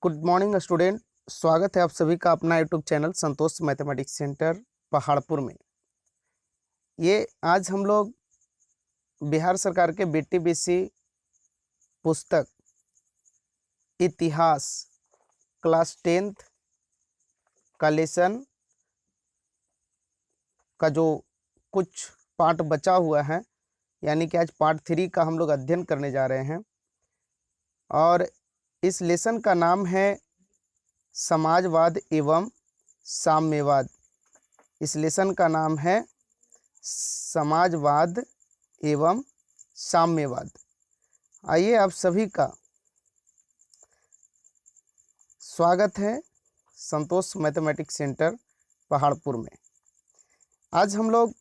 Good morning student. स्वागत है आप सभी का अपना यूट्यूब चैनल संतोष मैथमेटिक्स सेंटर पहाड़पुर में। ये आज हम लोग बिहार सरकार के बीटीबीसी पुस्तक इतिहास क्लास 10th का लेसन का जो कुछ पार्ट बचा हुआ है, यानी कि आज पार्ट 3 का हम लोग अध्ययन करने जा रहे हैं। और इस लेसन का नाम है समाजवाद एवं साम्यवाद। इस लेसन का नाम है समाजवाद एवं साम्यवाद। आइए आप सभी का स्वागत है संतोष मैथमेटिक्स सेंटर पहाड़पुर में। आज हम लोग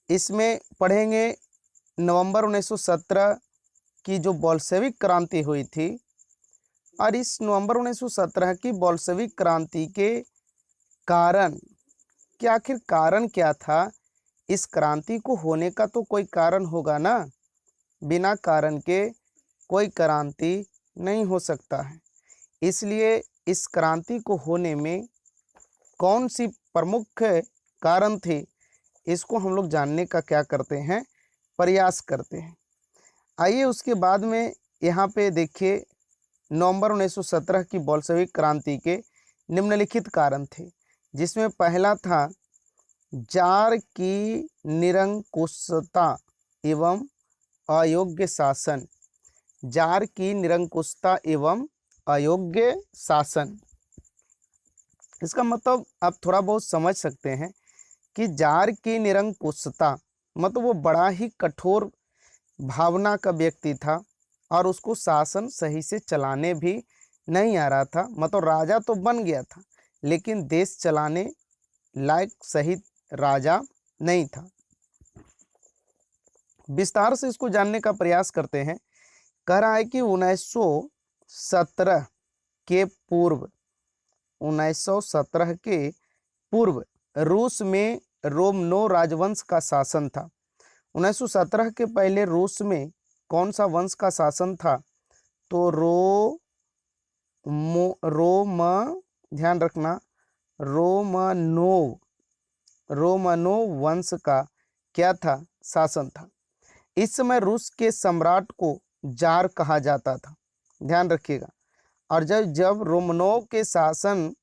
इसमें पढ़ेंगे नवंबर 1917 की जो बोल्शेविक क्रांति हुई थी, और इस नवंबर 1917 की बोल्शेविक क्रांति के कारण क्या, आखिर कारण क्या था। इस क्रांति को होने का तो कोई कारण होगा ना, बिना कारण के कोई क्रांति नहीं हो सकता है। इसलिए इस क्रांति को होने में कौन सी प्रमुख कारण थे, इसको हम लोग जानने का क्या करते हैं, प्रयास करते हैं। आइए उसके बाद में यहाँ पे देखिए, नवंबर 1917 की बोल्शेविक क्रांति के निम्नलिखित कारण थे, जिसमें पहला था जार की निरंकुशता एवं अयोग्य शासन। जार की निरंकुशता एवं अयोग्य शासन, इसका मतलब आप थोड़ा बहुत समझ सकते हैं कि जार की निरंकुशता मतलब वो बड़ा ही कठोर भावना का व्यक्ति था और उसको शासन सही से चलाने भी नहीं आ रहा था। मतलब राजा तो बन गया था, लेकिन देश चलाने लायक सही राजा नहीं था। विस्तार से इसको जानने का प्रयास करते हैं। कह रहा है कि 1917 के पूर्व, 1917 के पूर्व रूस में रोमनो राजवंश का शासन था। 1917 के पहले रूस में कौन सा वंश का शासन था? तो रोम ध्यान रखना, रोमनो वंश का क्या था? शासन था। इस समय रूस के सम्राट को जार कहा जाता था, ध्यान रखिएगा। और जब जब रोमनोव के शासन,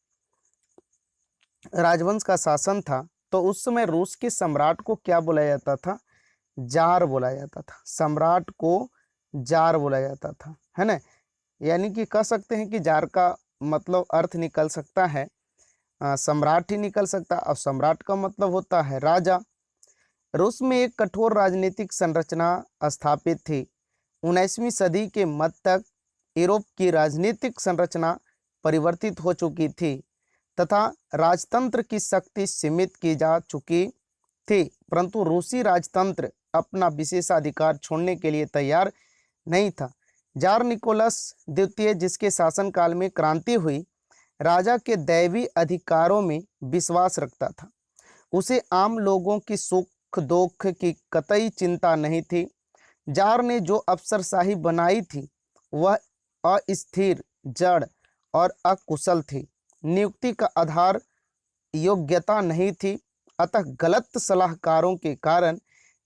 राजवंश का शासन था, तो उस समय रूस के सम्राट को क्या बोला जाता था? जार बोला जाता था। सम्राट को जार बोला जाता था, है ना। यानी कि कह सकते हैं कि जार का मतलब अर्थ निकल सकता है सम्राट ही निकल सकता, और सम्राट का मतलब होता है राजा। रूस में एक कठोर राजनीतिक संरचना स्थापित थी। 19वीं सदी के मध्य तक यूरोप की राजनीतिक संरचना परिवर्तित हो चुकी थी तथा राजतंत्र की शक्ति सीमित की जा चुकी थी, परंतु रूसी राजतंत्र अपना विशेषाधिकार छोड़ने के लिए तैयार नहीं था। जार निकोलस द्वितीय, जिसके शासनकाल में क्रांति हुई, राजा के दैवी अधिकारों में विश्वास रखता था। उसे आम लोगों की सुख दुख की कतई चिंता नहीं थी। जार ने जो अफसरशाही बनाई थी वह अस्थिर, जड़ और अकुशल थी। नियुक्ति का आधार योग्यता नहीं थी, अतः गलत सलाहकारों के कारण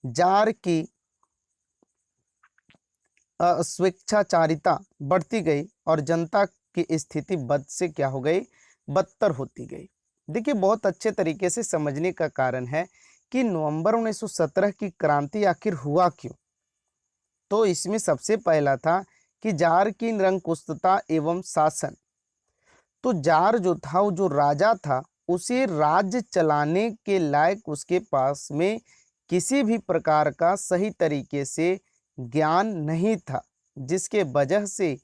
जार की स्वेच्छाचारिता बढ़ती गई और जनता की स्थिति बद से क्या हो गई? बदतर होती गई। देखिए, बहुत अच्छे तरीके से समझने का कारण है कि नवंबर 1917 की क्रांति आखिर हुआ क्यों। तो इसमें सबसे पहला था कि जार की निरंकुशता एवं शासन। तो जार जो था, वो जो राजा था, उसे राज्य चलाने के लायक उसके पास में किसी भी प्रकार का सही तरीके से ज्ञान नहीं था, जिसके वजह से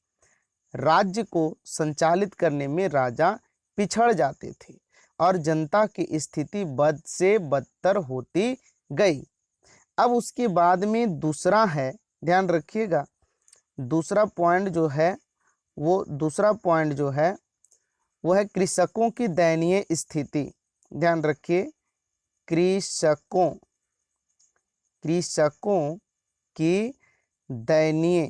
राज्य को संचालित करने में राजा पिछड़ जाते थे और जनता की स्थिति बद से बदतर होती गई। अब उसके बाद में दूसरा है, ध्यान रखिएगा, दूसरा पॉइंट जो है वो है कृषकों की दयनीय स्थिति। ध्यान रखिए, कृषकों की दयनीय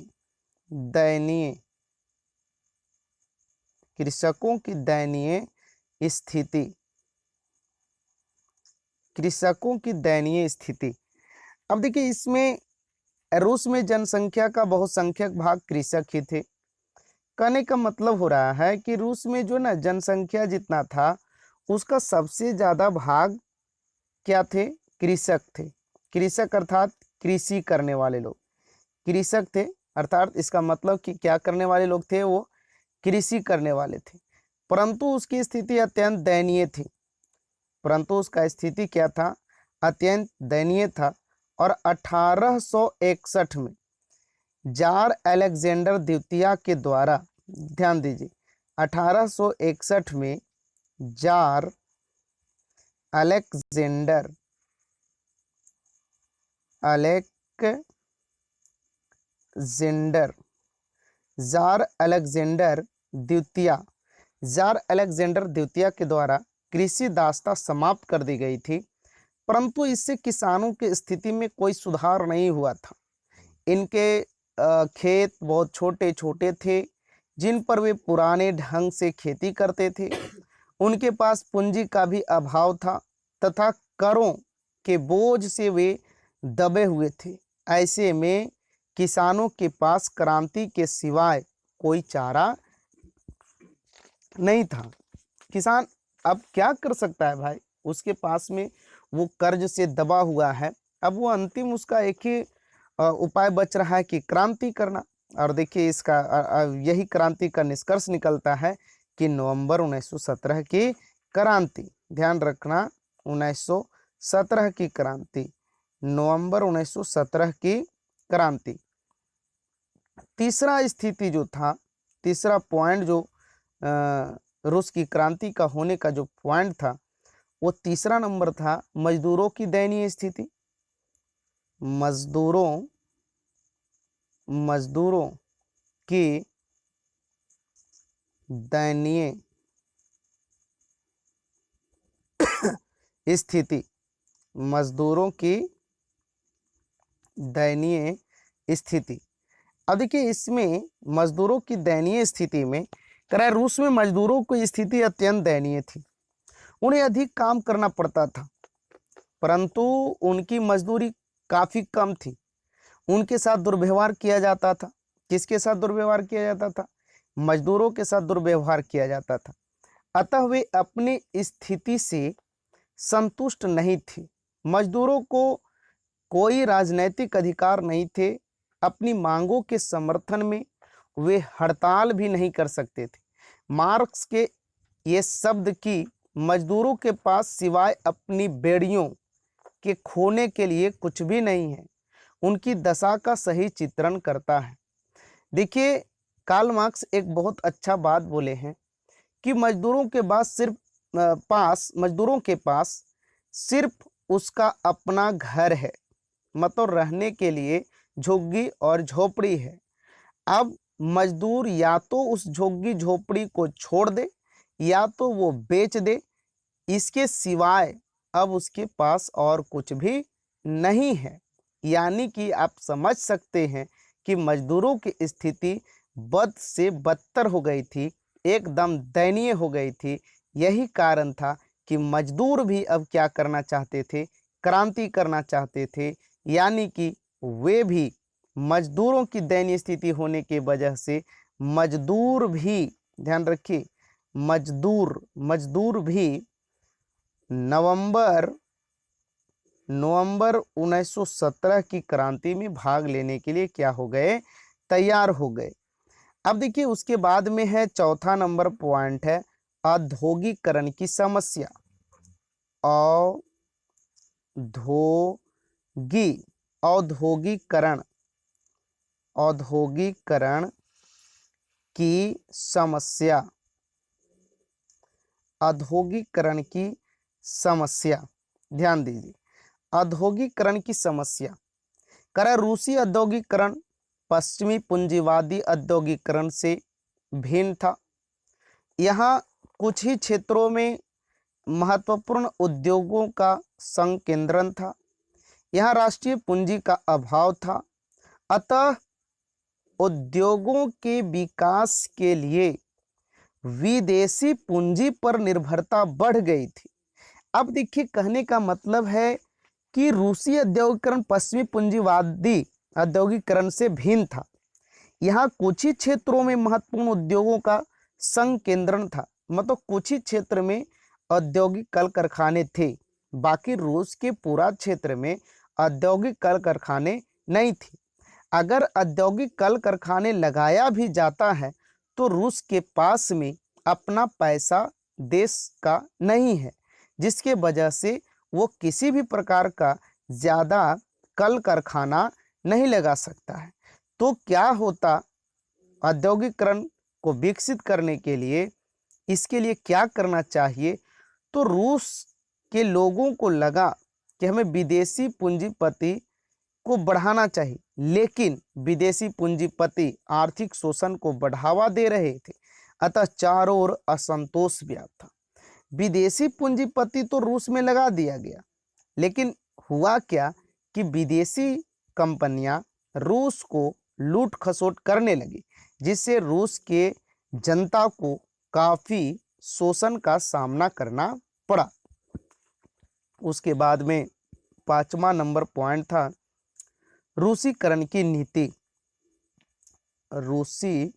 कृषकों की दयनीय स्थिति, कृषकों की दयनीय स्थिति। अब देखिए इसमें रूस में जनसंख्या का बहुसंख्यक भाग कृषक ही थे। कहने का मतलब हो रहा है कि रूस में जो ना जनसंख्या जितना था उसका सबसे ज्यादा भाग क्या थे, कृषक थे। कृषक अर्थात कृषि करने वाले लोग कृषक थे, अर्थात इसका मतलब कि क्या करने वाले लोग थे, वो कृषि करने वाले थे। परंतु उसकी स्थिति अत्यंत दयनीय थी, परंतु उसका स्थिति क्या था, अत्यंत दयनीय था। और 1861 में जार अलेक्जेंडर द्वितीय के द्वारा, ध्यान दीजिए 1861 में jar Alexander Alexander jar Alexander द्वितीय जार अलेक्जेंडर द्वितीय के द्वारा कृषि दासता समाप्त कर दी गई थी। परंतु इससे किसानों की स्थिति में कोई सुधार नहीं हुआ था। इनके खेत बहुत छोटे छोटे थे जिन पर वे पुराने ढंग से खेती करते थे। उनके पास पूंजी का भी अभाव था तथा करों के बोझ से वे दबे हुए थे। ऐसे में किसानों के पास क्रांति के सिवाय कोई चारा नहीं था। किसान अब क्या कर सकता है भाई, उसके पास में वो कर्ज से दबा हुआ है। अब वो अंतिम उसका एक ही उपाय बच रहा है कि क्रांति करना। और देखिए इसका यही क्रांति का निष्कर्ष निकलता है कि नवंबर 1917 की क्रांति, ध्यान रखना 1917 की क्रांति, नवंबर 1917 की क्रांति। तीसरा स्थिति जो था, तीसरा पॉइंट जो रूस की क्रांति का होने का जो पॉइंट था वो तीसरा नंबर था मजदूरों की दयनीय स्थिति। मजदूरों की दयनीय स्थिति, मजदूरों की दयनीय स्थिति। अब देखिए इसमें मजदूरों की दयनीय स्थिति में कह रूस में मजदूरों की स्थिति अत्यंत दयनीय थी। उन्हें अधिक काम करना पड़ता था परंतु उनकी मजदूरी काफी कम थी। उनके साथ दुर्व्यवहार किया जाता था। किसके साथ दुर्व्यवहार किया जाता था? मजदूरों के साथ दुर्व्यवहार किया जाता था। अतः वे अपनी स्थिति से संतुष्ट नहीं थे। मजदूरों को कोई राजनैतिक अधिकार नहीं थे। अपनी मांगों के समर्थन में वे हड़ताल भी नहीं कर सकते थे। मार्क्स के ये शब्द की मजदूरों के पास सिवाय अपनी बेड़ियों के खोने के लिए कुछ भी नहीं है, उनकी दशा का सही चित्रण करता है। देखिए कार्ल मार्क्स एक बहुत अच्छा बात बोले हैं कि मजदूरों के पास सिर्फ उसका अपना घर है, मतलब रहने के लिए झुग्गी और झोपड़ी है। अब मजदूर या तो उस झुग्गी झोपड़ी को छोड़ दे या तो वो बेच दे, इसके सिवाय अब उसके पास और कुछ भी नहीं है। यानी कि आप समझ सकते हैं कि मजदूरों की स्थिति बद से बदतर हो गई थी, एकदम दयनीय हो गई थी। यही कारण था कि मजदूर भी अब क्या करना चाहते थे, क्रांति करना चाहते थे। यानी कि वे भी मजदूरों की दयनीय स्थिति होने की वजह से मजदूर भी, ध्यान रखिए, मजदूर भी नवंबर 1917 की क्रांति में भाग लेने के लिए क्या हो गए, तैयार हो गए। अब देखिए उसके बाद में है चौथा नंबर पॉइंट है औद्योगिकरण की समस्या। औद्योगिकरण की समस्या, औद्योगिकरण की समस्या, ध्यान दीजिए औद्योगिकरण की समस्या। रूसी औद्योगिकरण पश्चिमी पूंजीवादी औद्योगिकरण से भिन्न था। यहाँ कुछ ही क्षेत्रों में महत्वपूर्ण उद्योगों का संकेंद्रण था। यहाँ राष्ट्रीय पूंजी का अभाव था। अतः उद्योगों के विकास के लिए विदेशी पूंजी पर निर्भरता बढ़ गई थी। अब देखिए, कहने का मतलब है कि रूसी औद्योगिकरण पश्चिमी पूंजीवादी औद्योगिकरण से भिन्न था। यहाँ कुछ ही क्षेत्रों में महत्वपूर्ण उद्योगों का संकेंद्रण था, मतलब कुछ ही क्षेत्र में औद्योगिक कल कारखाने थे, बाकी रूस के पूरा क्षेत्र में औद्योगिक कल कारखाने नहीं थे। अगर औद्योगिक कल कारखाने लगाया भी जाता है तो रूस के पास में अपना पैसा देश का नहीं है, जिसके वजह से वो किसी भी प्रकार का ज़्यादा कल कारखाना नहीं लगा सकता है। तो क्या होता, औद्योगिकरण को विकसित करने के लिए इसके लिए क्या करना चाहिए, तो रूस के लोगों को लगा कि हमें विदेशी पूंजीपति को बढ़ाना चाहिए, लेकिन विदेशी पूंजीपति आर्थिक शोषण को बढ़ावा दे रहे थे, अतः चारों ओर असंतोष व्याप्त था। विदेशी पूंजीपति तो रूस में लगा दिया गया, लेकिन हुआ क्या कि विदेशी कंपनियां रूस को लूट खसोट करने लगी, जिससे रूस के जनता को काफ़ी शोषण का सामना करना पड़ा। उसके बाद में 5वां नंबर पॉइंट था रूसीकरण की नीति। रूसीकरण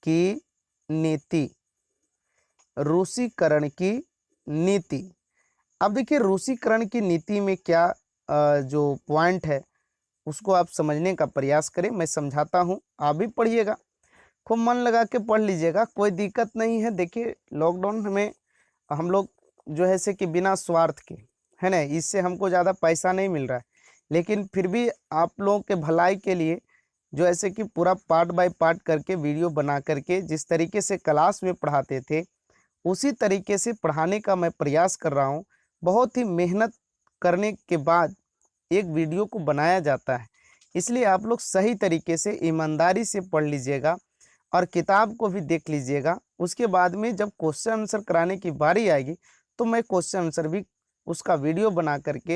की नीति, रूसीकरण की नीति। अब देखिए, रूसीकरण की नीति में क्या जो पॉइंट है उसको आप समझने का प्रयास करें। मैं समझाता हूँ, आप भी पढ़िएगा, खूब मन लगा के पढ़ लीजिएगा, कोई दिक्कत नहीं है। देखिए, लॉकडाउन में हम लोग जो है से कि बिना स्वार्थ के, है ना, इससे हमको ज़्यादा पैसा नहीं मिल रहा है, लेकिन फिर भी आप लोगों के भलाई के लिए जो ऐसे कि पूरा पार्ट बाय पार्ट करके वीडियो बना करके जिस तरीके से क्लास में पढ़ाते थे उसी तरीके से पढ़ाने का मैं प्रयास कर रहा हूँ। बहुत ही मेहनत करने के बाद एक वीडियो को बनाया जाता है, इसलिए आप लोग सही तरीके से ईमानदारी से पढ़ लीजिएगा और किताब को भी देख लीजिएगा। उसके बाद में जब क्वेश्चन आंसर कराने की बारी आएगी तो मैं क्वेश्चन आंसर भी उसका वीडियो बना करके,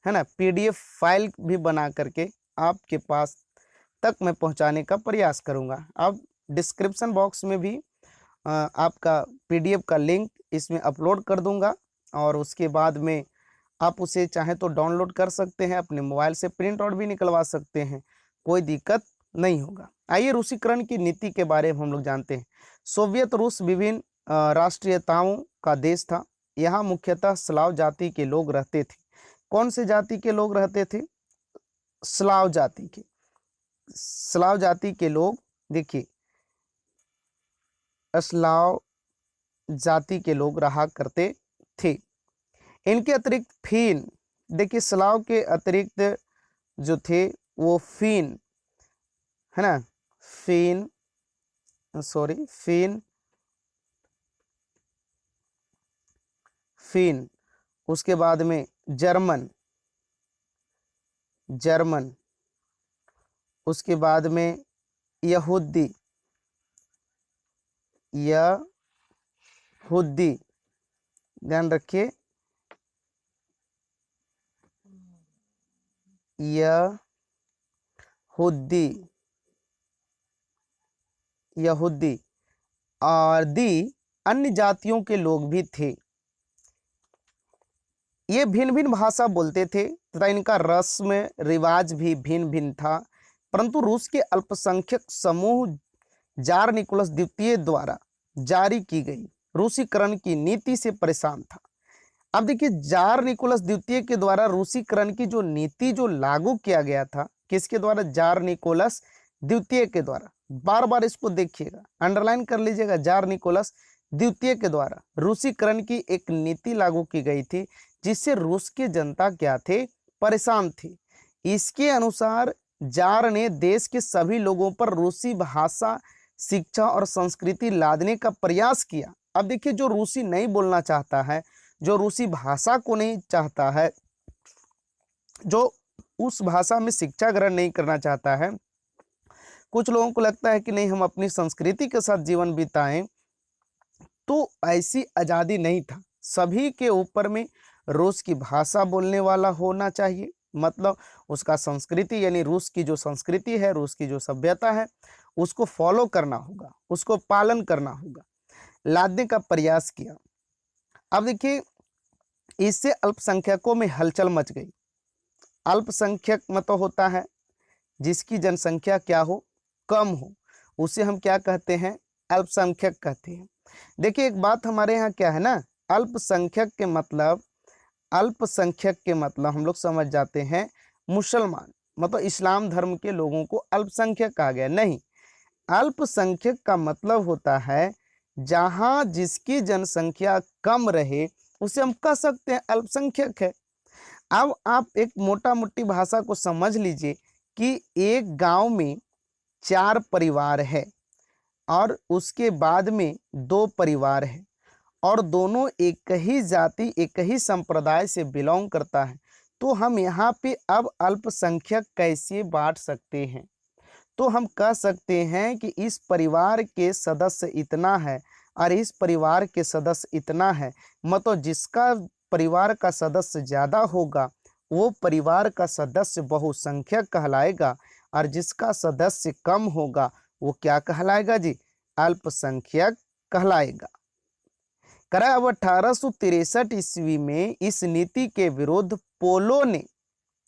है ना, PDF फाइल भी बना करके आपके पास तक मैं पहुंचाने का प्रयास करूंगा। अब डिस्क्रिप्शन बॉक्स में भी आपका PDF का लिंक इसमें अपलोड कर दूंगा, और उसके बाद में आप उसे चाहे तो डाउनलोड कर सकते हैं, अपने मोबाइल से प्रिंट आउट भी निकलवा सकते हैं, कोई दिक्कत नहीं होगा। आइए रूसीकरण की नीति के बारे में हम लोग जानते हैं। सोवियत रूस विभिन्न राष्ट्रीयताओं का देश था। यहाँ मुख्यतः स्लाव जाति के लोग रहते थे। कौन से जाति के लोग रहते थे? स्लाव जाति के। स्लाव जाति के लोग, देखिए, स्लाव जाति के लोग रहा करते थे। इनके अतिरिक्त फिन, देखिए, स्लाव के अतिरिक्त जो थे वो फिन, है ना, फिन, फिन, उसके बाद में जर्मन, उसके बाद में यहूदी, ध्यान रखिए, यहूदी आदि अन्य जातियों के लोग भी थे। ये भिन्न भिन्न भाषा बोलते थे तथा इनका रस्म रिवाज भी भिन्न भिन्न था, परंतु रूस के अल्पसंख्यक समूह जार निकोलस द्वितीय द्वारा जारी की गई रूसीकरण की नीति से परेशान था। अब देखिए, जार निकोलस द्वितीय के द्वारा रूसीकरण की जो नीति जो लागू किया गया था, किसके द्वारा? जार निकोलस द्वितीय के द्वारा। बार बार इसको देखिएगा, अंडरलाइन कर लीजिएगा, जार निकोलस द्वितीय के द्वारा रूसीकरण की एक नीति लागू की गई थी, जिससे रूस की जनता क्या थे? परेशान थी। इसके अनुसार जार ने देश के सभी लोगों पर रूसी भाषा, शिक्षा और संस्कृति लादने का प्रयास किया। अब देखिए, जो रूसी नहीं बोलना चाहता है, जो रूसी भाषा को नहीं चाहता है, जो उस भाषा में शिक्षा ग्रहण नहीं करना चाहता है, कुछ लोगों को लगता है कि नहीं हम अपनी संस्कृति के साथ जीवन बिताएं, तो ऐसी आज़ादी नहीं था। सभी के ऊपर में रूस की भाषा बोलने वाला होना चाहिए, मतलब उसका संस्कृति यानी रूस की जो संस्कृति है, रूस की जो सभ्यता है, उसको फॉलो करना होगा, उसको पालन करना होगा, लादने का प्रयास किया। अब देखिए, इससे अल्पसंख्यकों में हलचल मच गई। अल्पसंख्यक मतलब होता है जिसकी जनसंख्या क्या हो, कम हो, उसे हम क्या कहते हैं, अल्पसंख्यक कहते हैं। देखिए एक बात हमारे यहाँ क्या है ना, अल्पसंख्यक के मतलब हम लोग समझ जाते हैं मुसलमान, मतलब इस्लाम धर्म के लोगों को अल्पसंख्यक कहा गया। नहीं, अल्पसंख्यक का मतलब होता है जहां जिसकी जनसंख्या कम रहे उसे हम कह सकते हैं अल्पसंख्यक है। अब आप एक मोटा मोटी भाषा को समझ लीजिए कि एक गांव में 4 परिवार है और उसके बाद में 2 परिवार है और दोनों एक ही जाति, एक ही संप्रदाय से बिलोंग करता है, तो हम यहाँ पे अब अल्पसंख्यक कैसे बांट सकते हैं? तो हम कह सकते हैं कि इस परिवार के सदस्य इतना है और इस परिवार के सदस्य इतना है, मतलब जिसका परिवार का सदस्य ज़्यादा होगा वो परिवार का सदस्य बहुसंख्यक कहलाएगा और जिसका सदस्य कम होगा वो क्या कहलाएगा जी, अल्पसंख्यक कहलाएगा। करा अब 1863 ईस्वी में इस नीति के विरुद्ध पोलो ने,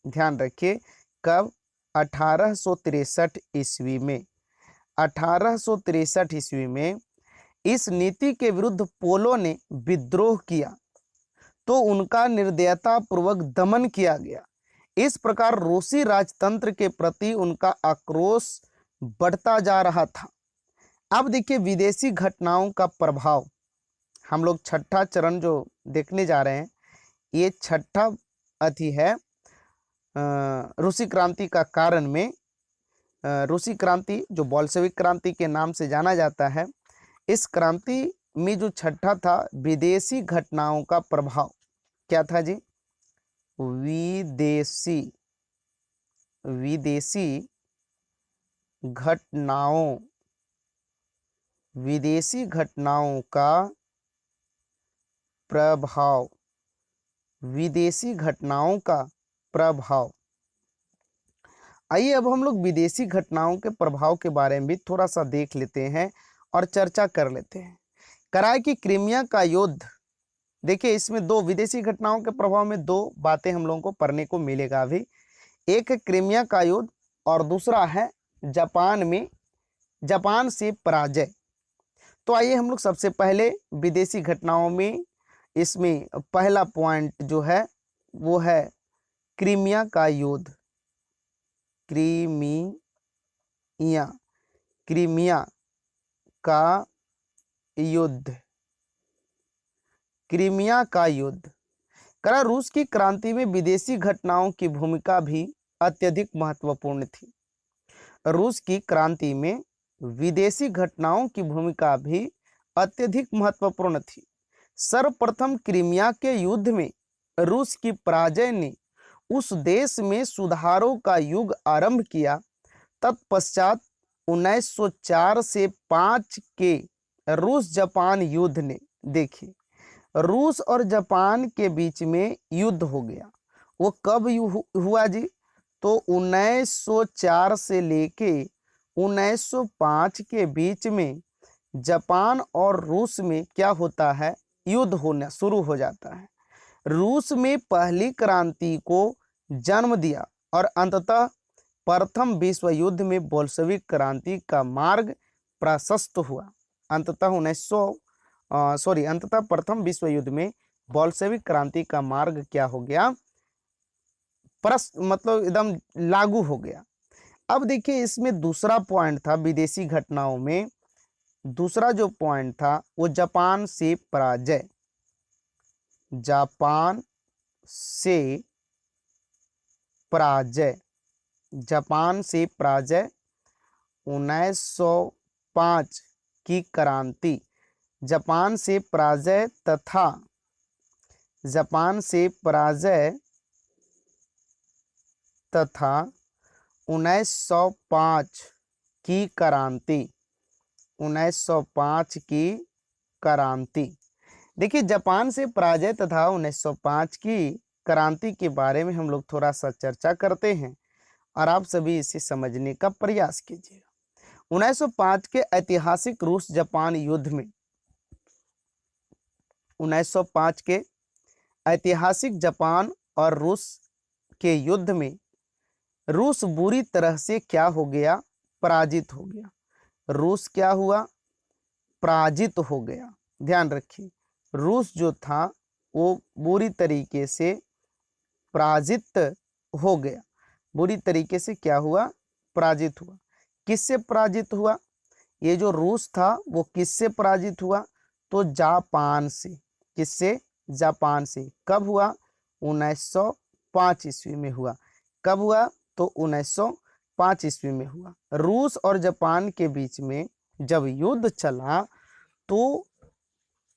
ध्यान रखिए कब, 1863 ईस्वी में, 1863 ईस्वी में इस नीति के विरुद्ध पोलो ने विद्रोह किया तो उनका निर्दयता पूर्वक दमन किया गया। इस प्रकार रूसी राजतंत्र के प्रति उनका आक्रोश बढ़ता जा रहा था। अब देखिए विदेशी घटनाओं का प्रभाव, हम लोग छठा चरण जो देखने जा रहे हैं, ये छठा अति है रूसी क्रांति का कारण में। रूसी क्रांति जो बोल्शेविक क्रांति के नाम से जाना जाता है, इस क्रांति में जो छठा था विदेशी घटनाओं का प्रभाव, क्या था जी, विदेशी घटनाओं, विदेशी घटनाओं का प्रभाव, विदेशी घटनाओं का प्रभाव। आइए अब हम लोग विदेशी घटनाओं के प्रभाव के बारे में भी थोड़ा सा देख लेते हैं और चर्चा कर लेते हैं। कराए कि क्रीमिया का युद्ध, देखिए इसमें 2 विदेशी घटनाओं के प्रभाव में 2 बातें हम लोगों को पढ़ने को मिलेगा अभी। एक है क्रीमिया का युद्ध और दूसरा है जापान से पराजय। तो आइए हम लोग सबसे पहले विदेशी घटनाओं में, इसमें पहला पॉइंट जो है वो है क्रीमिया का युद्ध। क्रीमिया का युद्ध, क्रीमिया का युद्ध। करा रूस की क्रांति में विदेशी घटनाओं की भूमिका भी अत्यधिक महत्वपूर्ण थी। रूस की क्रांति में विदेशी घटनाओं की भूमिका भी अत्यधिक महत्वपूर्ण थी। सर्वप्रथम क्रीमिया के युद्ध में रूस की पराजय ने उस देश में सुधारों का युग आरंभ किया। तत्पश्चात 1904 से 5 के रूस जापान युद्ध ने, देखिए रूस और जापान के बीच में युद्ध हो गया। वो कब हुआ जी, तो 1904 से लेके 1905 के बीच में जापान और रूस में क्या होता है, युद्ध होना शुरू हो जाता है। रूस में पहली क्रांति को जन्म दिया और अंततः प्रथम विश्व युद्ध में बोल्शेविक क्रांति का मार्ग प्रशस्त हुआ। अंततः प्रथम विश्व युद्ध में बोल्शेविक क्रांति का मार्ग क्या हो गया, मतलब एकदम लागू हो गया। अब देखिए इसमें दूसरा पॉइंट था विदेशी घटनाओं में, दूसरा जो पॉइंट था वो जापान से पराजय। जापान से पराजय, जापान से पराजय 1905 की क्रांति, जापान से पराजय तथा जापान से पराजय तथा 1905 की क्रांति, 1905 की क्रांति। देखिए जापान से पराजय तथा 1905 की क्रांति के बारे में हम लोग थोड़ा सा चर्चा करते हैं और आप सभी इसे समझने का प्रयास कीजिएगा। 1905 के ऐतिहासिक रूस जापान युद्ध में 1905 के ऐतिहासिक जापान और रूस के युद्ध में रूस बुरी तरह से क्या हो गया, पराजित हो गया। रूस क्या हुआ, पराजित हो गया। ध्यान रखिए, रूस जो था वो बुरी तरीके से पराजित हो गया। बुरी तरीके से क्या हुआ, पराजित हुआ। किससे पराजित हुआ? ये जो रूस था वो किससे पराजित हुआ? तो जापान से। किससे? जापान से। कब हुआ? 1905 ईस्वी में हुआ। कब हुआ? तो 1905 ईस्वी में हुआ। रूस और जापान के बीच में जब युद्ध चला तो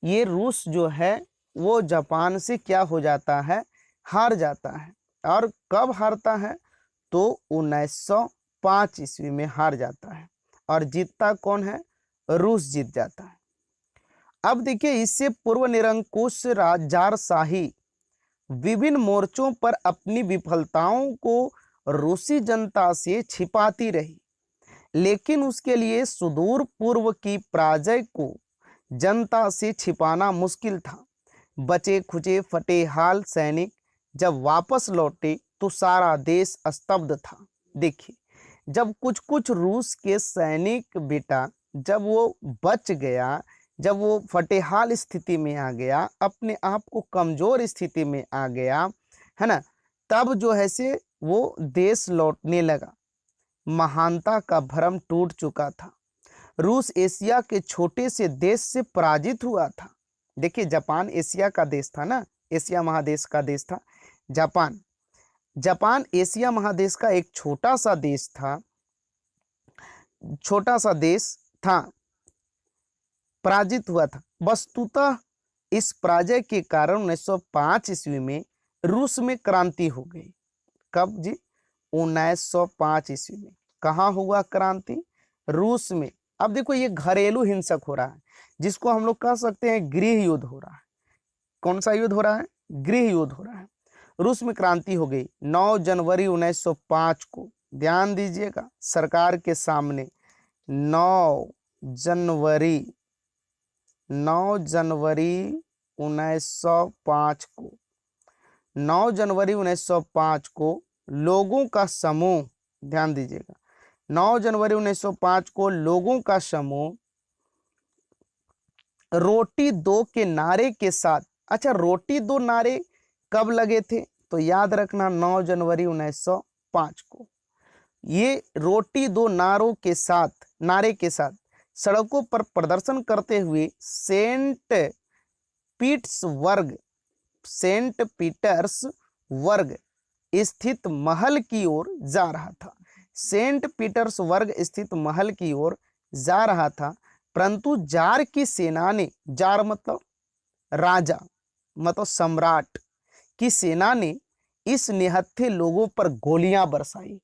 ये रूस जो है वो जापान से क्या हो जाता है, हार जाता है। और कब हारता है? तो 1905 ईस्वी में हार जाता है। और जीतता कौन है? रूस जीत जाता है। अब देखिए, इससे पूर्व निरंकुश जारशाही विभिन्न मोर्चों पर अपनी विफलताओं को रूसी जनता से छिपाती रही, लेकिन उसके लिए सुदूर पूर्व की पराजय को जनता से छिपाना मुश्किल था। बचे खुचे फटे हाल सैनिक जब वापस लौटे तो सारा देश स्तब्ध था। देखिए, जब कुछ कुछ रूस के सैनिक बेटा जब वो बच गया, जब वो फटेहाल स्थिति में आ गया, अपने आप को कमजोर स्थिति में आ गया, है ना, तब जो है से वो देश लौटने लगा। महानता का भ्रम टूट चुका था। रूस एशिया के छोटे से देश से पराजित हुआ था। देखिए, जापान एशिया का देश था ना, एशिया महादेश का देश था जापान। जापान एशिया महादेश का एक छोटा सा देश था, छोटा सा देश था, पराजित हुआ था। वस्तुतः इस पराजय के कारण 1905 ईस्वी में रूस में क्रांति हो गई। कब जी? 1905 ईस्वी में। कहाँ हुआ क्रांति? रूस में। अब देखो, ये घरेलू हिंसक हो रहा है, जिसको हम लोग कह सकते हैं गृह युद्ध हो रहा है। कौन सा युद्ध हो रहा है? गृह युद्ध हो रहा है। रूस में क्रांति हो गई 9 जनवरी 1905 को। ध्यान दीजिएगा, सरकार के सामने 9 जनवरी 1905 को 9 जनवरी 1905 को लोगों का समूह, ध्यान दीजिएगा, 9 जनवरी 1905 को लोगों का समूह रोटी दो के नारे के साथ। अच्छा, रोटी दो नारे कब लगे थे? तो याद रखना, 9 जनवरी 1905 को। ये रोटी दो नारों के साथ, नारे के साथ सड़कों पर प्रदर्शन करते हुए सेंट पीटर्सबर्ग स्थित महल की ओर जा रहा था। सेंट पीटर्सबर्ग स्थित महल की ओर जा रहा था, परंतु जार की सेना ने, जार मतलब राजा, मतलब सम्राट की सेना ने इस निहत्थे लोगों पर गोलियां बरसाई।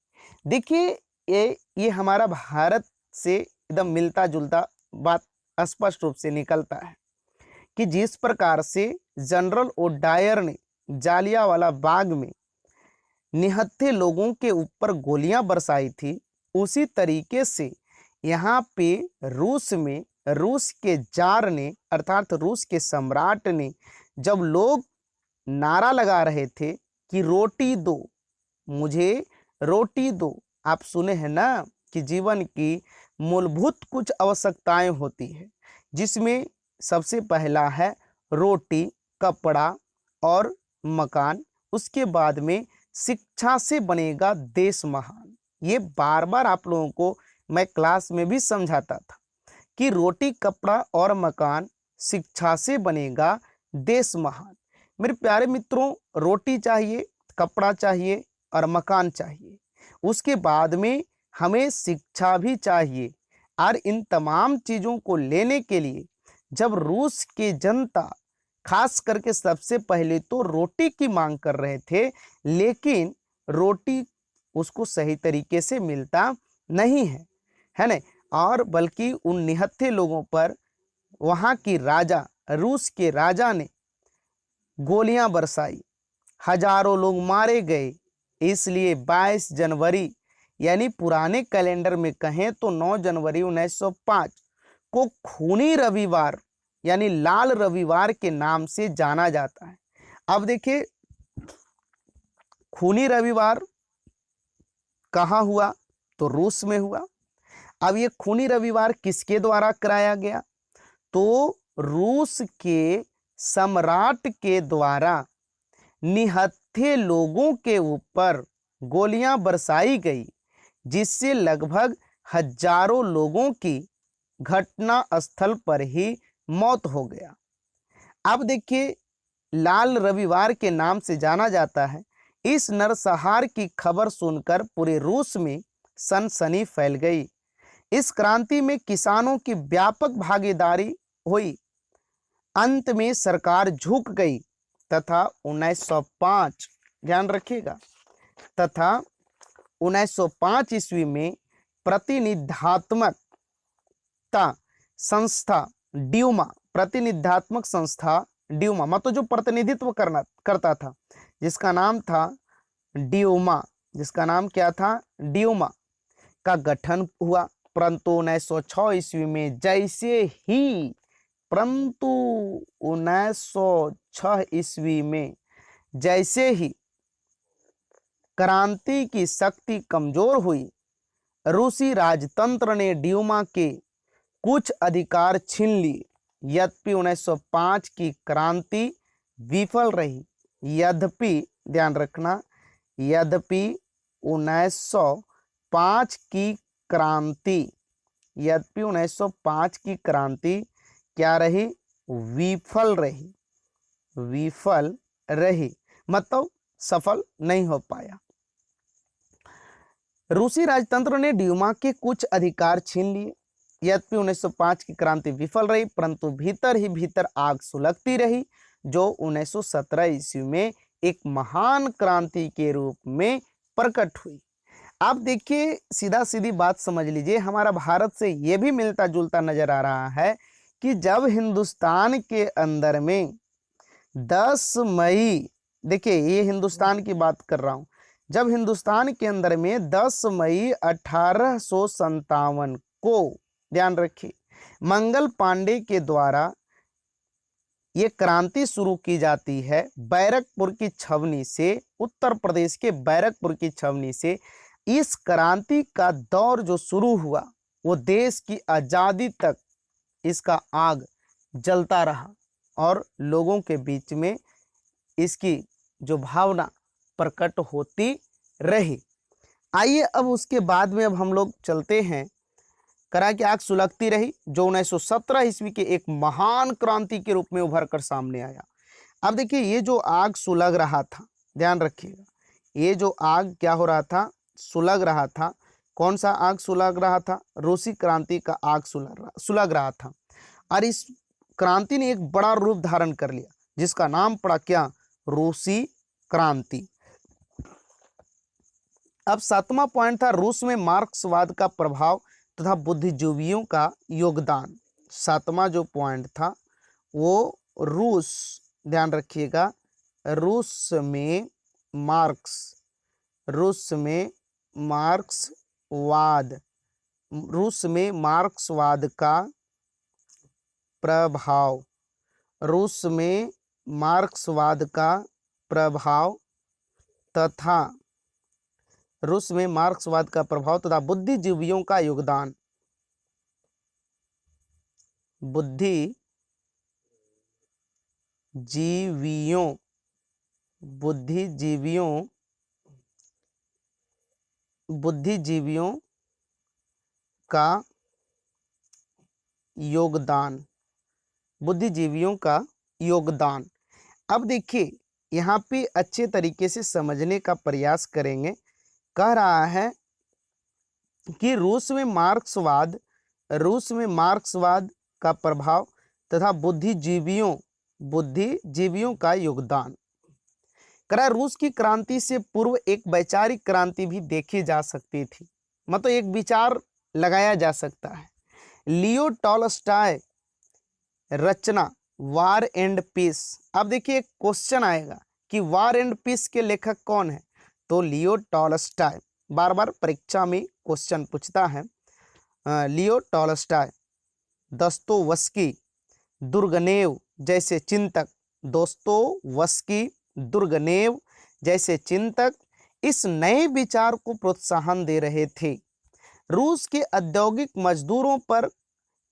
देखिए, ये हमारा भारत से एकदम मिलता जुलता बात स्पष्ट रूप से निकलता है कि जिस प्रकार से जनरल ओडायर ने जालियांवाला बाग में निहत्थे लोगों के ऊपर गोलियां बरसाई थी, उसी तरीके से यहाँ पे रूस में रूस के जार ने, अर्थात रूस के सम्राट ने, जब लोग नारा लगा रहे थे कि रोटी दो, मुझे रोटी दो। आप सुने हैं ना कि जीवन की मूलभूत कुछ आवश्यकताएं होती है, जिसमें सबसे पहला है रोटी, कपड़ा और मकान। उसके बाद में शिक्षा से बनेगा देश महान। ये बार बार आप लोगों को मैं क्लास में भी समझाता था कि रोटी, कपड़ा और मकान, शिक्षा से बनेगा देश महान। मेरे प्यारे मित्रों, रोटी चाहिए, कपड़ा चाहिए और मकान चाहिए। उसके बाद में हमें शिक्षा भी चाहिए। और इन तमाम चीज़ों को लेने के लिए जब रूस की जनता खास करके सबसे पहले तो रोटी की मांग कर रहे थे, लेकिन रोटी उसको सही तरीके से मिलता नहीं है ना, और बल्कि उन निहत्थे लोगों पर वहाँ की राजा, रूस के राजा ने गोलियां बरसाई। हजारों लोग मारे गए। इसलिए 22 जनवरी यानी पुराने कैलेंडर में कहें तो 9 जनवरी 1905 को खूनी रविवार यानी लाल रविवार के नाम से जाना जाता है। अब देखिए, खूनी रविवार कहाँ हुआ? तो रूस में हुआ। अब ये खूनी रविवार किसके द्वारा कराया गया? तो रूस के सम्राट के द्वारा निहत्थे लोगों के ऊपर गोलियां बरसाई गई, जिससे लगभग हजारों लोगों की घटना स्थल पर ही मौत हो गया। अब देखिए, लाल रविवार के नाम से जाना जाता है। इस नरसंहार की खबर सुनकर पूरे रूस में सनसनी फैल गई। इस क्रांति में किसानों की व्यापक भागीदारी हुई। अंत में सरकार झुक गई तथा 1905, ध्यान रखिएगा, तथा 1905 ईस्वी में प्रतिनिधात्मकता संस्था ड्यूमा, प्रतिनिधात्मक संस्था ड्यूमा मतलब जो प्रतिनिधित्व करता था, जिसका नाम था ड्यूमा, जिसका नाम क्या था? ड्यूमा का गठन हुआ। परंतु 1906 ईस्वी में जैसे ही परंतु 1906 ईस्वी में जैसे ही क्रांति की शक्ति कमजोर हुई, रूसी राजतंत्र ने ड्यूमा के कुछ अधिकार छीन लिए। यद्यपि 1905 की क्रांति विफल रही। यद्यपि, ध्यान रखना, यद्यपि 1905 की क्रांति, यद्यपि 1905 की क्रांति क्या रही? विफल रही। विफल रही मतलब सफल नहीं हो पाया। रूसी राजतंत्र ने ड्यूमा के कुछ अधिकार छीन लिए। यद्यपि 1905 की क्रांति विफल रही, परंतु भीतर ही भीतर आग सुलगती रही, जो 1917 ईस्वी में एक महान क्रांति के रूप में प्रकट हुई। आप देखिए, सीधा सीधी बात समझ लीजिए, हमारा भारत से यह भी मिलता जुलता नजर आ रहा है कि जब हिंदुस्तान के अंदर में 10 मई, देखिए ये हिंदुस्तान की बात कर रहा हूं, जब हिंदुस्तान के अंदर में 10 मई 1857 को, ध्यान रखिए, मंगल पांडे के द्वारा ये क्रांति शुरू की जाती है बैरकपुर की छवनी से, उत्तर प्रदेश के बैरकपुर की छवनी से। इस क्रांति का दौर जो शुरू हुआ वो देश की आजादी तक इसका आग जलता रहा और लोगों के बीच में इसकी जो भावना प्रकट होती रही। आइए अब उसके बाद में अब हम लोग चलते हैं, करा कि आग सुलगती रही, जो 1917 ईस्वी के एक महान क्रांति के रूप में उभर कर सामने आया। अब देखिए, ये जो आग सुलग रहा था, ध्यान रखिएगा, ये जो आग क्या हो रहा था? सुलग रहा था। कौन सा आग सुलग रहा था? रूसी क्रांति का आग सुलग रहा था। और इस क्रांति ने एक बड़ा रूप धारण कर लिया, जिसका नाम पड़ा क्या? रूसी क्रांति। अब 7वां पॉइंट था रूस में मार्क्सवाद का प्रभाव तथा बुद्धिजीवियों का योगदान। 7वां जो पॉइंट था वो रूस, ध्यान रखिएगा, रूस में मार्क्सवाद का प्रभाव, रूस में मार्क्सवाद का प्रभाव तथा रूस में मार्क्सवाद का प्रभाव तथा बुद्धिजीवियों का योगदान। बुद्धिजीवियों का योगदान, बुद्धिजीवियों का योगदान। अब देखिए, यहाँ पे अच्छे तरीके से समझने का प्रयास करेंगे। कह रहा है कि रूस में मार्क्सवाद का प्रभाव तथा बुद्धिजीवियों का योगदान। करा रूस की क्रांति से पूर्व एक वैचारिक क्रांति भी देखी जा सकती थी, मतलब एक विचार लगाया जा सकता है। लियो टॉलस्टॉय रचना वार एंड पीस। अब देखिए, एक क्वेश्चन आएगा कि वार एंड पीस के लेखक कौन है? तो लियो टॉलस्टॉय। बार बार परीक्षा में क्वेश्चन पूछता है। लियो टॉलस्टॉय, दस्तोवस्की, तुर्गनेव जैसे चिंतक, दोस्तोवस्की, तुर्गनेव जैसे चिंतक इस नए विचार को प्रोत्साहन दे रहे थे। रूस के औद्योगिक मजदूरों पर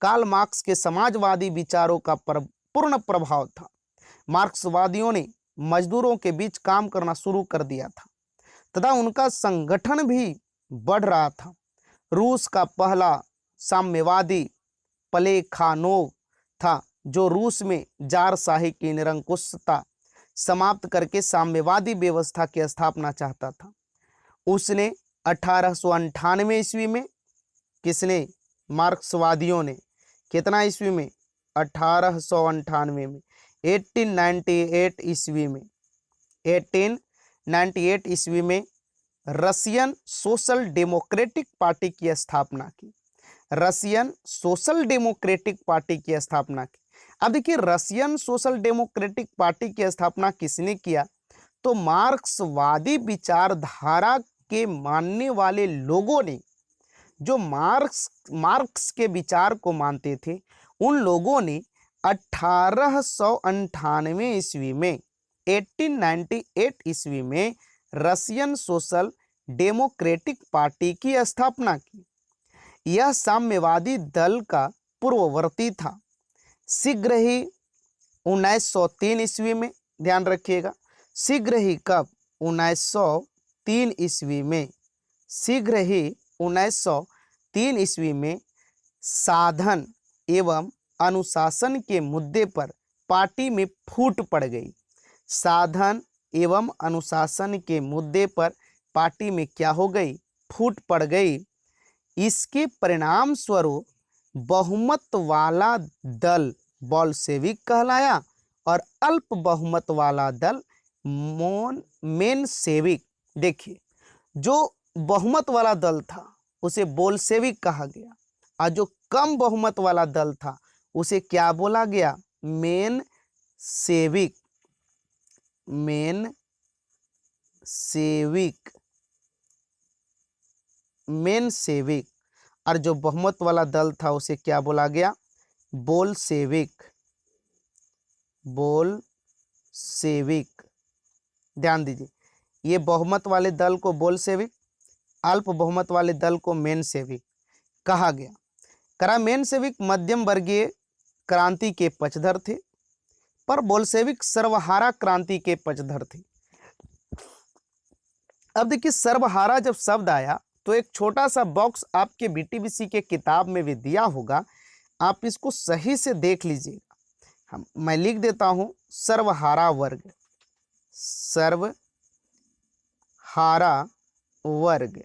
कार्ल मार्क्स के समाजवादी विचारों का पूर्ण प्रभाव था। मार्क्सवादियों ने मजदूरों के बीच काम करना शुरू कर दिया था तथा उनका संगठन भी बढ़ रहा था। रूस का पहला साम्यवादी प्लेखानोव था, जो रूस में जारशाही की निरंकुशता समाप्त करके साम्यवादी व्यवस्था की स्थापना चाहता था। उसने 1898 ईस्वी में, किसने? मार्क्सवादियों ने। कितना ईस्वी में? 1898 में। 1898 ईस्वी में 1898 ईस्वी में रशियन सोशल डेमोक्रेटिक पार्टी की स्थापना की। रशियन सोशल डेमोक्रेटिक पार्टी की स्थापना की। अब देखिए, रशियन सोशल डेमोक्रेटिक पार्टी की स्थापना किसने किया? तो मार्क्सवादी विचारधारा के मानने वाले लोगों ने, जो मार्क्स के विचार को मानते थे, उन लोगों ने 1898 ईस्वी में 1898 ईस्वी में रशियन सोशल डेमोक्रेटिक पार्टी की स्थापना की। यह साम्यवादी दल का पूर्ववर्ती था। शीघ्र ही 1903 ईस्वी में, ध्यान रखिएगा, शीघ्र ही कब? 1903 ईस्वी में, शीघ्र ही 1903 ईस्वी में साधन एवं अनुशासन के मुद्दे पर पार्टी में फूट पड़ गई। साधन एवं अनुशासन के मुद्दे पर पार्टी में क्या हो गई? फूट पड़ गई। इसके परिणाम स्वरूप बहुमत वाला दल बोल्शेविक कहलाया और अल्प बहुमत वाला दल मेनशेविक। देखिए, जो बहुमत वाला दल था उसे बोल्शेविक कहा गया और जो कम बहुमत वाला दल था उसे क्या बोला गया? मेनशेविक। मेनशेविक, मेनशेविक। और जो बहुमत वाला दल था उसे क्या बोला गया? बोल्शेविक। बोल्शेविक, ध्यान दीजिए, ये बहुमत वाले दल को बोल्शेविक, अल्प बहुमत वाले दल को मेनशेविक कहा गया। मेनशेविक मध्यम वर्गीय क्रांति के पक्षधर थे, पर बोल्शेविक सर्वहारा क्रांति के पक्षधर थे। अब देखिए, सर्वहारा जब शब्द आया तो एक छोटा सा बॉक्स आपके बीटीबीसी के किताब में भी दिया होगा, आप इसको सही से देख लीजिएगा। मैं लिख देता हूं, सर्वहारा वर्ग। सर्वहारा वर्ग।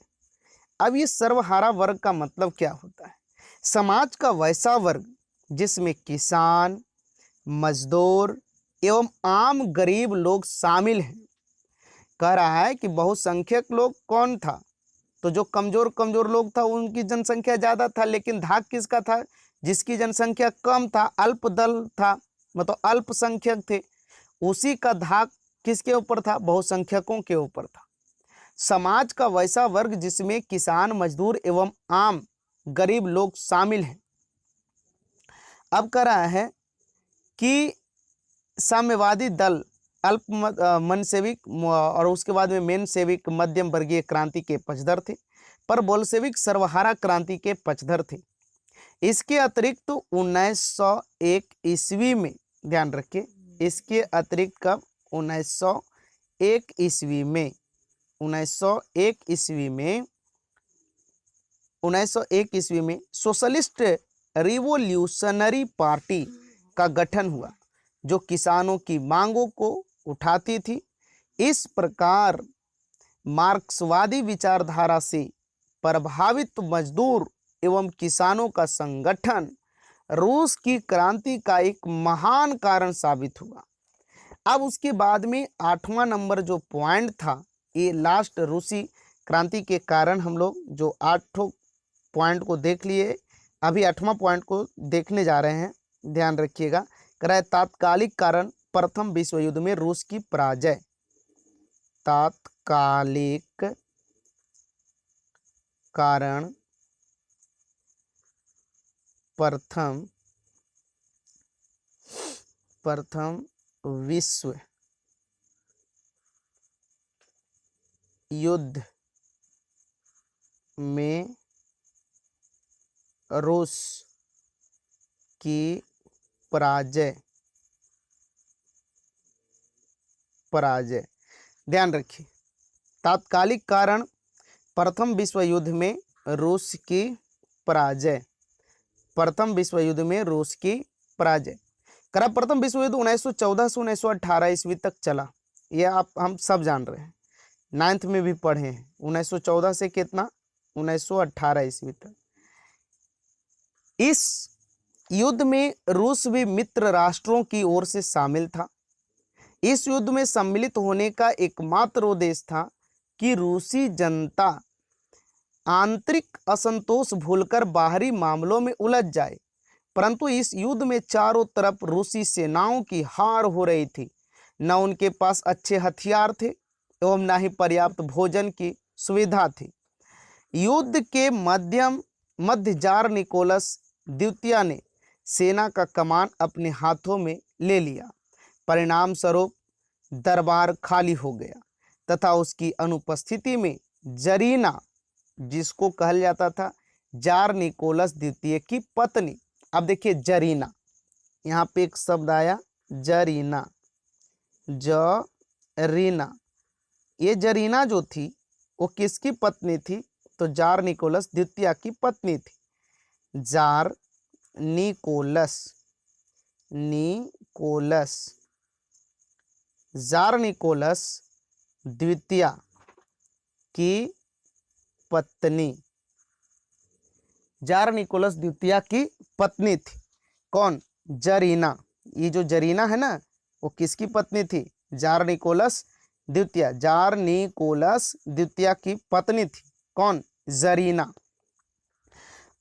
अब ये सर्वहारा वर्ग का मतलब क्या होता है? समाज का वैसा वर्ग जिसमें किसान, मजदूर एवं आम गरीब लोग शामिल हैं। कह रहा है कि बहुसंख्यक लोग कौन था? तो जो कमजोर कमजोर लोग था उनकी जनसंख्या ज्यादा था, लेकिन धाक किसका था? जिसकी जनसंख्या कम था, अल्प दल था, मतलब अल्पसंख्यक थे, उसी का धाक किसके ऊपर था? बहुसंख्यकों के ऊपर था। समाज का वैसा वर्ग जिसमें किसान, मजदूर एवं आम गरीब लोग शामिल हैं। अब कह रहा है कि साम्यवादी दल अल्प मनसेविक और उसके बाद में मेनशेविक मध्यम वर्गीय क्रांति के पक्षधर थे, पर बोल्शेविक सर्वहारा क्रांति के पक्षधर थे। इसके अतिरिक्त तो 1901 ईस्वी में, ध्यान रखिए, इसके अतिरिक्त कब? 1901 ईस्वी में, 1901 ईस्वी में 1901 ईस्वी में सोशलिस्ट रिवोल्यूशनरी पार्टी का गठन हुआ, जो किसानों की मांगों को उठाती थी। इस प्रकार मार्क्सवादी विचारधारा से प्रभावित मजदूर एवं किसानों का संगठन रूस की क्रांति का एक महान कारण साबित हुआ। अब उसके बाद में 8वां नंबर जो पॉइंट था, ये लास्ट रूसी क्रांति के कारण हम लोग जो 8 पॉइंट को देख लिए, अभी 8वां पॉइंट को देखने जा रहे हैं, ध्यान रखिएगा। तात्कालिक कारण प्रथम विश्व युद्ध में रूस की पराजय। तात्कालिक कारण प्रथम विश्व युद्ध में रूस की पराजय। ध्यान रखिए, तात्कालिक कारण प्रथम विश्व युद्ध में रूस की पराजय। प्रथम विश्व युद्ध में रूस की पराजय। करा प्रथम विश्व युद्ध 1914 से 1918 ईस्वी तक चला, यह हम सब जान रहे हैं, 9th में भी पढ़े हैं। 1914 से कितना, 1918 ईस्वी तक। इस युद्ध में रूस भी मित्र राष्ट्रों की ओर से शामिल था। इस युद्ध में सम्मिलित होने का एकमात्र उद्देश्य था कि रूसी जनता आंतरिक असंतोष भूलकर बाहरी मामलों में उलझ जाए। परंतु इस युद्ध में चारों तरफ रूसी सेनाओं की हार हो रही थी। न उनके पास अच्छे हथियार थे एवं न ही पर्याप्त भोजन की सुविधा थी। युद्ध के मध्य जार निकोलस द्वितीय ने सेना का कमान अपने हाथों में ले लिया। परिणाम स्वरूप दरबार खाली हो गया तथा उसकी अनुपस्थिति में जरीना, जिसको कहा जाता था जार निकोलस द्वितीय की पत्नी, अब देखिए जरीना, यहाँ पे एक शब्द आया जरीना, जरीना, ये जरीना जो थी वो किसकी पत्नी थी, तो जार निकोलस द्वितीय की पत्नी थी। जार निकोलस द्वितीय की पत्नी, जार निकोलस द्वितीय की पत्नी थी। कौन, जरीना। ये जो जरीना है ना, वो किसकी पत्नी थी, जार निकोलस द्वितीय। जार निकोलस द्वितीय की पत्नी थी कौन, जरीना।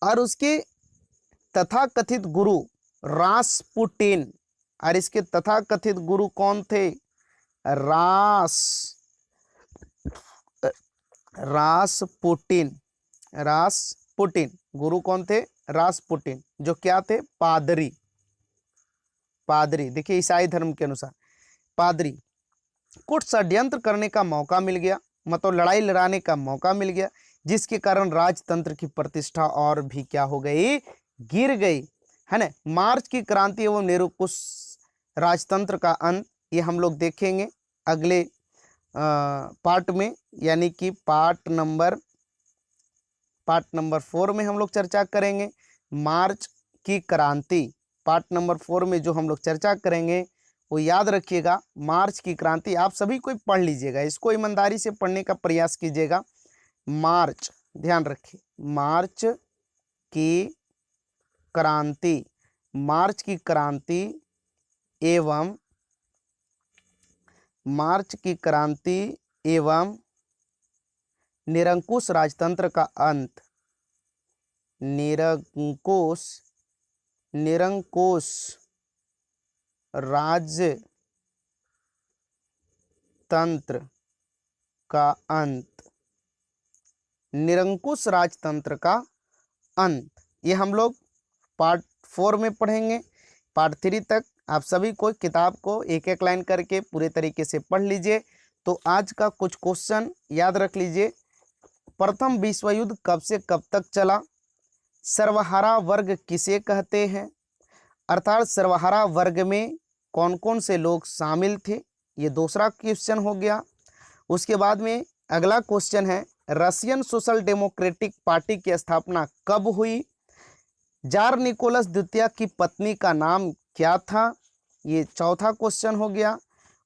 और उसके तथाकथित गुरु रासपुटिन, और इसके तथाकथित गुरु कौन थे, रासपुटिन। गुरु कौन थे, रासपुटिन, जो क्या थे, पादरी। देखिए ईसाई धर्म के अनुसार पादरी। कुछ षड्यंत्र करने का मौका मिल गया, मतलब लड़ाई लड़ाने का मौका मिल गया, जिसके कारण राजतंत्र की प्रतिष्ठा और भी क्या हो गई, गिर गई, है ना। मार्च की क्रांति एवं निरंकुश राजतंत्र का अंत, ये हम लोग देखेंगे अगले पार्ट में, यानी कि पार्ट नंबर 4 में हम लोग चर्चा करेंगे। मार्च की क्रांति पार्ट नंबर 4 में जो हम लोग चर्चा करेंगे, वो याद रखिएगा, मार्च की क्रांति। आप सभी कोई पढ़ लीजिएगा, इसको ईमानदारी से पढ़ने का प्रयास कीजिएगा। मार्च, ध्यान रखिए, मार्च की क्रांति, मार्च की क्रांति एवं निरंकुश राजतंत्र का अंत। निरंकुश राजतंत्र का अंत, निरंकुश राजतंत्र का अंत, ये हम लोग पार्ट 4 में पढ़ेंगे। पार्ट 3 तक आप सभी को किताब को एक एक लाइन करके पूरे तरीके से पढ़ लीजिए। तो आज का कुछ क्वेश्चन याद रख लीजिए। प्रथम विश्व युद्ध कब से कब तक चला, सर्वहारा वर्ग किसे कहते हैं, अर्थात सर्वहारा वर्ग में कौन कौन से लोग शामिल थे, ये दूसरा क्वेश्चन हो गया। उसके बाद में अगला क्वेश्चन है, रशियन सोशल डेमोक्रेटिक पार्टी की स्थापना कब हुई, जार निकोलस द्वितीय की पत्नी का नाम क्या था, ये चौथा क्वेश्चन हो गया।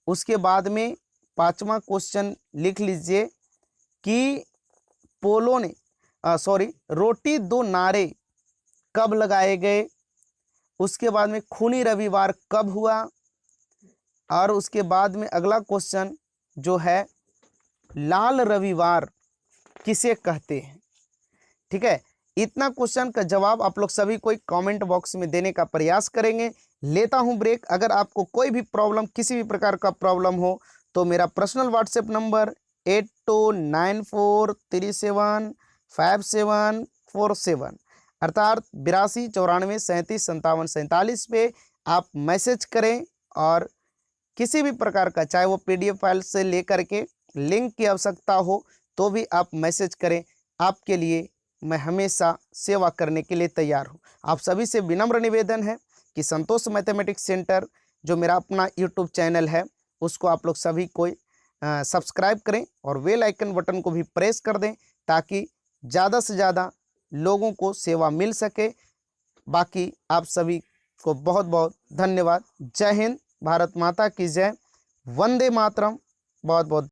उसके बाद में 5वां क्वेश्चन लिख लीजिए कि पोलो ने रोटी दो नारे कब लगाए गए। उसके बाद में खूनी रविवार कब हुआ, और उसके बाद में अगला क्वेश्चन जो है, लाल रविवार किसे कहते हैं। ठीक है, इतना क्वेश्चन का जवाब आप लोग सभी कोई कमेंट बॉक्स में देने का प्रयास करेंगे। लेता हूं ब्रेक। अगर आपको कोई भी प्रॉब्लम, किसी भी प्रकार का प्रॉब्लम हो तो मेरा पर्सनल व्हाट्सएप नंबर 8294375747 अर्थात 8294375747 पे आप मैसेज करें। और किसी भी प्रकार का, चाहे वो PDF फाइल से लेकर के लिंक की आवश्यकता हो तो भी आप मैसेज करें। आपके लिए मैं हमेशा सेवा करने के लिए तैयार हूँ। आप सभी से विनम्र निवेदन है कि संतोष मैथमेटिक्स सेंटर जो मेरा अपना यूट्यूब चैनल है उसको आप लोग सभी कोई सब्सक्राइब करें और बेल आइकन बटन को भी प्रेस कर दें, ताकि ज़्यादा से ज़्यादा लोगों को सेवा मिल सके। बाकी आप सभी को बहुत बहुत धन्यवाद। जय हिंद, भारत माता की जय, वंदे मातरम। बहुत बहुत